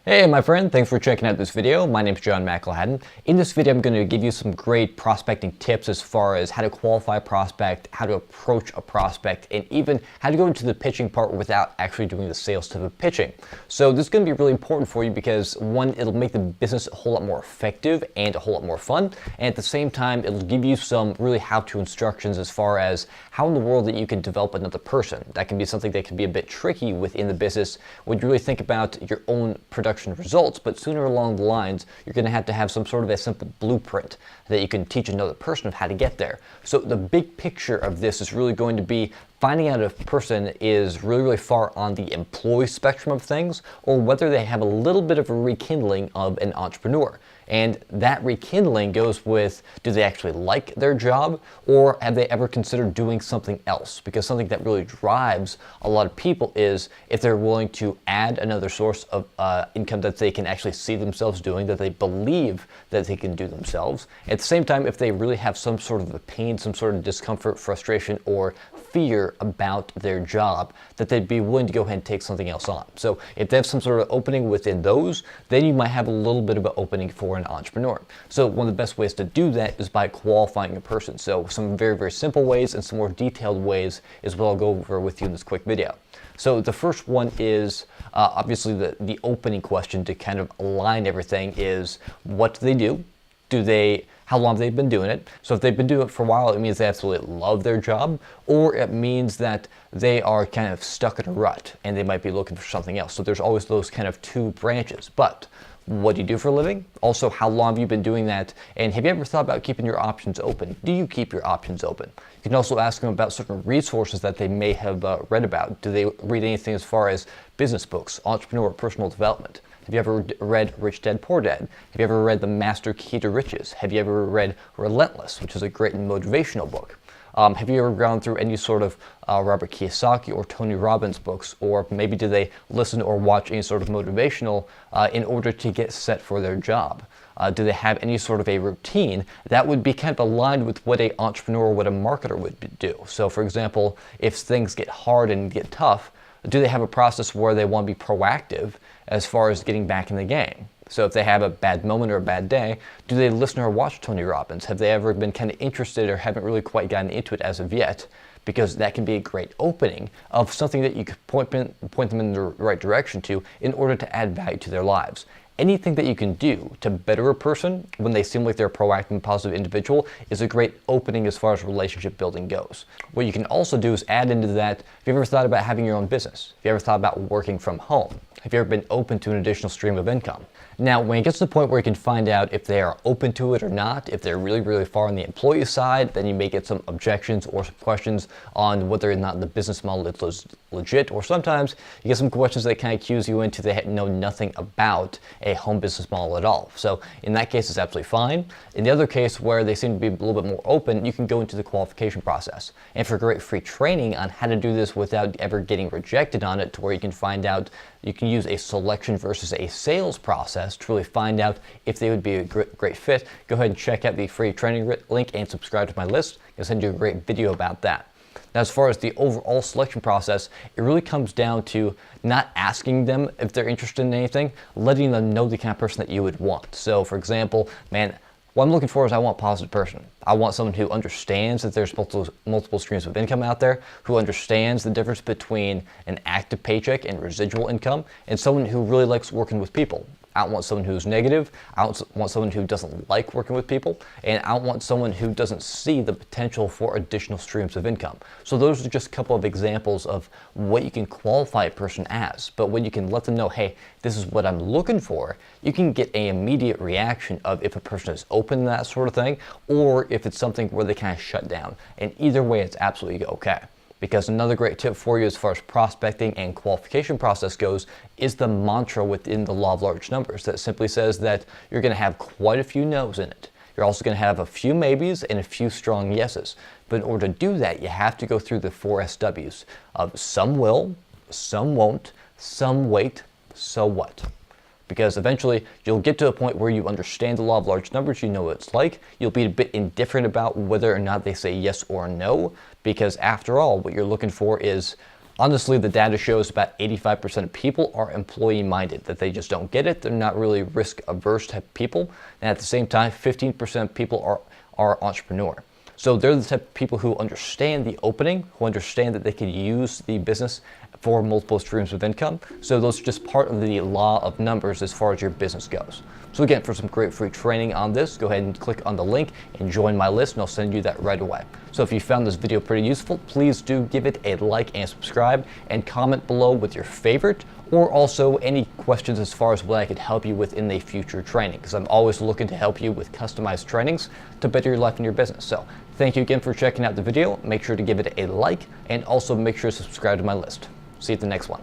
Hey my friend, thanks for checking out this video. My name is John McElhatton. In this video I'm going to give you some great prospecting tips as far as how to qualify a prospect, how to approach a prospect, and even how to go into the pitching part without actually doing the sales type of pitching. So this is going to be really important for you because one, it'll make the business a whole lot more effective and a whole lot more fun, and at the same time it'll give you some really how-to instructions as far as how in the world that you can develop another person. That can be something that can be a bit tricky within the business when you really think about your own production results, but sooner along the lines you're going to have some sort of a simple blueprint that you can teach another person of how to get there. So the big picture of this is really going to be finding out if a person is really far on the employee spectrum of things, or whether they have a little bit of a rekindling of an entrepreneur. And that rekindling goes with, do they actually like their job, or have they ever considered doing something else? Because something that really drives a lot of people is if they're willing to add another source of income that they can actually see themselves doing, that they believe that they can do themselves. At the same time, if they really have some sort of a pain, some sort of discomfort, frustration, or fear about their job, that they'd be willing to go ahead and take something else on. So if they have some sort of opening within those, then you might have a little bit of an opening for an entrepreneur. So one of the best ways to do that is by qualifying a person. So some very simple ways and some more detailed ways is what I'll go over with you in this quick video. So the first one is obviously the opening question to kind of align everything is, what do they do? How long have they been doing it? So if they've been doing it for a while, it means they absolutely love their job, or it means that they are kind of stuck in a rut and they might be looking for something else. So there's always those kind of two branches. But what do you do for a living? Also, how long have you been doing that? And have you ever thought about keeping your options open? Do you keep your options open? You can also ask them about certain resources that they may have read about. Do they read anything as far as business books, entrepreneur, personal development? Have you ever read Rich Dad, Poor Dad? Have you ever read The Master Key to Riches? Have you ever read Relentless, which is a great motivational book? Have you ever gone through any sort of Robert Kiyosaki or Tony Robbins books? Or maybe do they listen or watch any sort of motivational in order to get set for their job? Do they have any sort of a routine that would be kind of aligned with what an entrepreneur or what a marketer would do? So for example, if things get hard and get tough, do they have a process where they want to be proactive as far as getting back in the game? So if they have a bad moment or a bad day, do they listen or watch Tony Robbins? Have they ever been kind of interested or haven't really quite gotten into it as of yet? Because that can be a great opening of something that you could point them in the right direction to in order to add value to their lives. Anything that you can do to better a person when they seem like they're a proactive and positive individual is a great opening as far as relationship building goes. What you can also do is add into that, have you ever thought about having your own business? Have you ever thought about working from home? Have you ever been open to an additional stream of income? Now, when it gets to the point where you can find out if they are open to it or not, if they're really far on the employee side, then you may get some objections or some questions on whether or not the business model is legit, or sometimes you get some questions that kind of cues you into they know nothing about a home business model at all. So in that case, it's absolutely fine. In the other case where they seem to be a little bit more open, you can go into the qualification process. And for great free training on how to do this without ever getting rejected on it, to where you can find out, you can use a selection versus a sales process to really find out if they would be a great fit. Go ahead and check out the free training link and subscribe to my list. I'll send you a great video about that. Now, as far as the overall selection process, it really comes down to not asking them if they're interested in anything, letting them know the kind of person that you would want. So for example, man, what I'm looking for is I want a positive person. I want someone who understands that there's multiple streams of income out there, who understands the difference between an active paycheck and residual income, and someone who really likes working with people. I don't want someone who's negative. I don't want someone who doesn't like working with people. And I don't want someone who doesn't see the potential for additional streams of income. So those are just a couple of examples of what you can qualify a person as. But when you can let them know, hey, this is what I'm looking for, you can get an immediate reaction of if a person is open to that sort of thing, or if it's something where they kind of shut down. And either way, it's absolutely okay. Because another great tip for you as far as prospecting and qualification process goes is the mantra within the law of large numbers that simply says that you're going to have quite a few no's in it. You're also going to have a few maybes and a few strong yeses. But in order to do that, you have to go through the 4 SWs of some will, some won't, some wait, so what? Because eventually you'll get to a point where you understand the law of large numbers, you know what it's like. You'll be a bit indifferent about whether or not they say yes or no, because after all, what you're looking for is Honestly, the data shows about 85% of people are employee-minded, that they just don't get it. They're not really risk-averse type people. And at the same time, 15% of people are entrepreneur. So they're the type of people who understand the opening, who understand that they can use the business for multiple streams of income. So those are just part of the law of numbers as far as your business goes. So again, for some great free training on this, go ahead and click on the link and join my list, and I'll send you that right away. So if you found this video pretty useful, please do give it a like and subscribe, and comment below with your favorite, or also any questions as far as what I could help you with in a future training, because I'm always looking to help you with customized trainings to better your life and your business. So thank you again for checking out the video. Make sure to give it a like, and also make sure to subscribe to my list. See you at the next one.